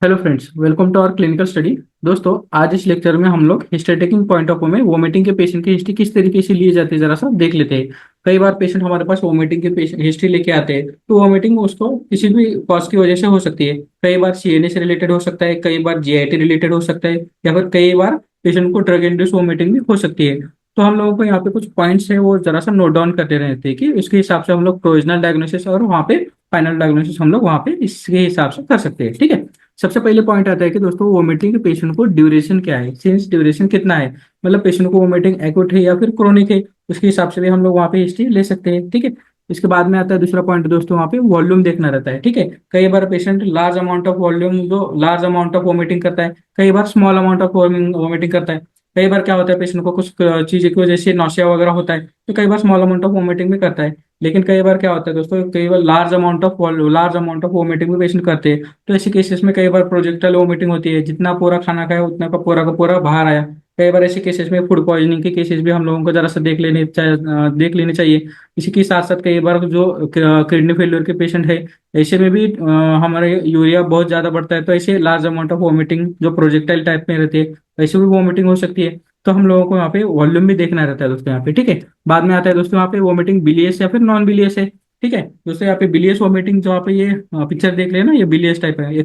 Hello friends, welcome to our clinical study. दोस्तों, आज इस लेक्चर में हम लोग history taking point of view में वोमिटिंग के पेशेंट की हिस्ट्री किस तरीके से ली जाती है जरा सा देख लेते हैं। कई बार पेशेंट हमारे पास वोमिटिंग की हिस्ट्री लेके आते हैं, तो वोमिटिंग उसको किसी भी कॉज की वजह से हो सकती है। कई बार सीएनए से रिलेटेड हो सकता है, कई बार जीआईटी रिलेटेड हो सकता है, या फिर कई बार पेशेंट को ड्रग इंड्यूस वोमिटिंग भी हो सकती है। तो हम लोगों को यहाँ पे कुछ पॉइंट्स है वो जरा सा नोट डाउन करते रहते हैं कि इसके हिसाब से हम लोग प्रोविजनल डायग्नोसिस और वहाँ पे फाइनल डायग्नोसिस हम लोग वहाँ पे इसके हिसाब से कर सकते हैं। ठीक है। सबसे पहले पॉइंट आता है कि दोस्तों वोमिटिंग के पेशेंट को ड्यूरेशन क्या है, सिंस ड्यूरेशन कितना है, मतलब पेशेंट को वोमिटिंग एक्यूट है या फिर क्रोनिक है, उसके हिसाब से भी हम लोग वहाँ पे हिस्ट्री ले सकते हैं। ठीक है। इसके बाद में आता है दूसरा पॉइंट दोस्तों, वहाँ पे वॉल्यूम देखना रहता है। ठीक है। कई बार patient large amount of volume जो लार्ज अमाउंट ऑफ वोमिटिंग करता है, कई बार स्मॉल अमाउंट ऑफ वोमिटिंग करता है। कई बार क्या होता है पेशेंट को कुछ चीज की वजह से नौसिया वगैरह होता है, तो कई बार स्मॉल अमाउंट ऑफ वोमिटिंग भी करता है। लेकिन कई बार क्या होता है दोस्तों, कई बार लार्ज अमाउंट ऑफ वोमिटिंग भी पेशेंट करते हैं। तो ऐसे केसेस में कई बार प्रोजेक्टाइल वोमिटिंग होती है, जितना पूरा खाना खाया उतना का पूरा बाहर आया। कई बार ऐसे केसेस में फूड पॉइजनिंग के केसेस भी हम लोगों को जरा सा देख लेने चाहिए। इसी के साथ साथ कई बार जो किडनी फेलियर के पेशेंट है, ऐसे में भी हमारे यूरिया बहुत ज्यादा बढ़ता है, तो ऐसे लार्ज अमाउंट ऑफ वोमिटिंग जो प्रोजेक्टाइल टाइप में रहती है, ऐसे भी वोमिटिंग हो सकती है। तो हम लोगों को यहाँ पे वॉल्यूम भी देखना रहता है दोस्तों यहाँ पे। ठीक है। बाद में आता है दोस्तों यहाँ पे वोमिटिंग बिलियस या फिर नॉन बिलियस है। ठीक है। दोस्तों यहाँ पे बिलियस वोमिटिंग जो आप ये पिक्चर देख रहे हैं ना, ये बिलियस टाइप है।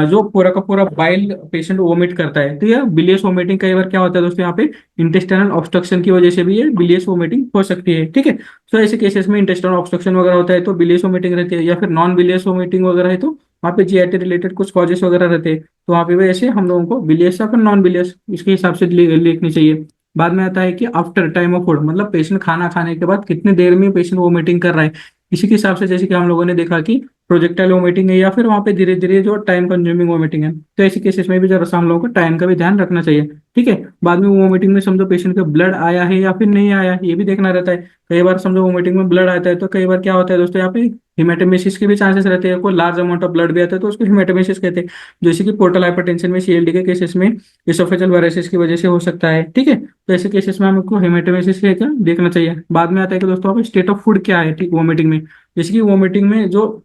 जो पूरा का पूरा बाइल पेशेंट वोमिट करता है, तो ये बिलियस वोमिटिंग कई बार क्या होता है दोस्तों यहाँ पे इंटेस्टाइनल ऑब्स्ट्रक्शन की वजह से भी ये बिलियस वोमिटिंग हो सकती है। ठीक है। तो ऐसे केसेस में इंटेस्टाइनल ऑब्स्ट्रक्शन वगैरह होता है तो बिलियस वोमिटिंग रहती है, या फिर नॉन बिलियस वोमिटिंग वगैरह है तो वहाँ पे जीआईटी रिलेटेड कुछ कॉजेस वगैरह रहते हैं, तो वहाँ पे भी ऐसे हम लोगों को बिलियस या फिर नॉन बिलियस इसके हिसाब से लिखनी चाहिए। बाद में आता है कि आफ्टर टाइम ऑफ फूड, मतलब पेशेंट खाना खाने के बाद कितने देर में पेशेंट वोमिटिंग कर रहा है। इसी के हिसाब से जैसे कि हम लोगों ने देखा कि प्रोजेक्टाइल वोमिटिंग है या फिर वहाँ पे धीरे धीरे जो टाइम कंज्यूमिंग वोमिटिंग है, तो ऐसे केसेस में भी जरा सा हम लोगों को टाइम का भी ध्यान रखना चाहिए। ठीक है। बाद में वोमिटिंग में समझो पेशेंट का ब्लड आया है या फिर नहीं आया, ये भी देखना रहता है। कई बार समझो वोमिटिंग में ब्लड आता है, तो कई बार क्या होता है दोस्तों यहाँ पे हिमेटोमेसिस के भी चांसेस रहते हैं। कोई लार्ज अमाउंट ऑफ ब्लड भी आता है तो उसको हिमेटोमेसिस कहते हैं। जैसे कि पोर्टल हाइपरटेंशन में सीएलडी के केसेस में इसोफेजल वायरसेस की वजह से हो सकता है। ठीक है। तो ऐसे केसेस में हमको हेमेटोमेसिस है क्या देखना चाहिए। बाद में आता है कि दोस्तों आप स्टेट ऑफ फूड क्या है ठीक वोमिटिंग में। जैसे कि वोमिटिंग में जो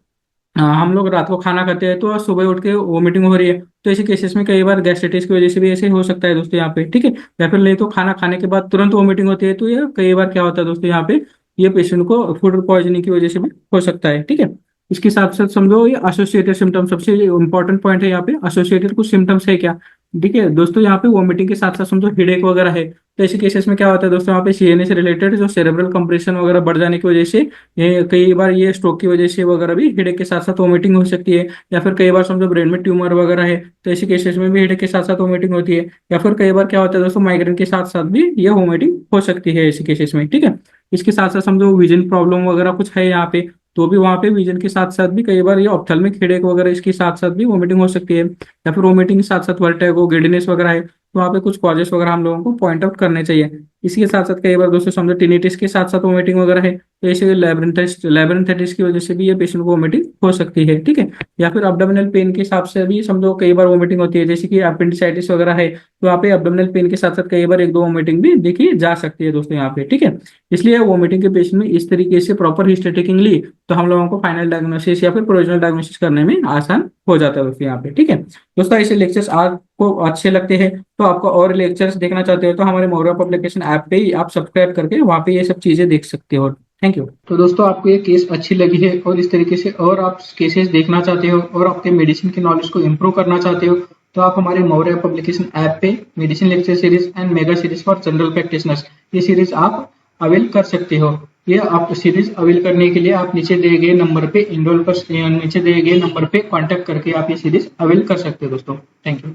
हम लोग रात को खाना खाते हैं तो सुबह उठ के वोमिटिंग हो रही है, तो ऐसे केसेस में कई बार गैस्ट्राइटिस की वजह से भी ऐसे हो सकता है दोस्तों यहाँ पे। ठीक है। या फिर नहीं तो खाना खाने के बाद तुरंत वोमिटिंग होती है, तो ये कई बार क्या होता है दोस्तों यहाँ पे ये पेशेंट को फूड पॉइजनिंग की वजह से भी हो सकता है। ठीक है। इसके साथ साथ समझो ये एसोसिएटेड सिम्टम्स सबसे इंपॉर्टेंट पॉइंट है यहाँ पे, एसोसिएटेड कुछ सिम्टम्स है क्या। ठीक है दोस्तों, यहाँ पे वोमिटिंग के साथ साथ समझो हेडेक वगैरह है, तो ऐसे केसेस में क्या होता है दोस्तों यहाँ पे सीएनए से रिलेटेड जो सेरेब्रल कंप्रेशन वगैरह बढ़ जाने की वजह से ये कई बार ये स्ट्रोक की वजह से वगैरह भी हेडेक के साथ साथ वोमिटिंग हो सकती है। या फिर कई बार समझो ब्रेन में ट्यूमर वगैरह है, तो ऐसे केसेस में भी हेडेक के साथ साथ वोमिटिंग होती है। या फिर कई बार क्या होता है दोस्तों माइग्रेन के साथ साथ भी ये वोमिटिंग हो सकती है ऐसे केसेस में। ठीक है। इसके साथ साथ समझो विजन प्रॉब्लम वगैरह कुछ है यहाँ पे, तो भी वहाँ पे विजन के साथ साथ भी कई बार ये ऑप्थेल्मिक हेडेक वगैरह इसके साथ साथ भी वोमिटिंग हो सकती है। या फिर वोमिटिंग के साथ साथ वर्टिगो गिडनेस वगैरह है, तो वहाँ पे कुछ कॉजेस वगैरह हम लोगों को पॉइंट आउट करने चाहिए। इसी के साथ साथ कई बार दोस्तों समझो टिनिटिस के साथ साथ वोमिटिंग वगैरह है, तो ऐसे लैब्रिन्थाइटिस की वजह से भी ये पेशेंट को वोमिटिंग हो सकती है। ठीक है। या फिर अब्डोमिनल पेन के हिसाब से भी समझो कई बार वोमिटिंग होती है, जैसे कि अपेंडिसाइटिस वगैरह है, तो वहाँ पे अब्डोमिनल पेन के साथ साथ कई बार एक दो वोमिटिंग भी देखी जा सकती है दोस्तों यहाँ पे। ठीक है। इसलिए वोमिटिंग के पेशेंट में इस तरीके से प्रॉपर हिस्ट्री टेकिंग ली तो हम लोगों को फाइनल डायग्नोसिस या फिर प्रोविजनल डायग्नोसिस करने में आसान हो जाता है दोस्तों यहाँ पे। ठीक है दोस्तों, ऐसे लेक्चर्स आपको अच्छे लगते हैं तो आपको और लेक्चर्स देखना चाहते हो तो हमारे मोर पब्लिकेशन ऐप पे ही आप सब्सक्राइब करके वहाँ पे ये सब चीजें देख सकते हो। Thank you. तो दोस्तों आपको ये केस अच्छी लगी है और इस तरीके से और आप केसेस देखना चाहते हो और आपके मेडिसिन की नॉलेज को इम्प्रूव करना चाहते हो, तो आप हमारे मौर्य पब्लिकेशन ऐप पे medicine lecture series and mega series for general practitioners ये सीरीज आप अवेल कर सकते हो। ये आप सीरीज अवेल करने के लिए आप नीचे दिए गए नंबर पे नीचे दिए गए नंबर पे कांटेक्ट करके आप ये सीरीज अवेल कर सकते हो दोस्तों। Thank you.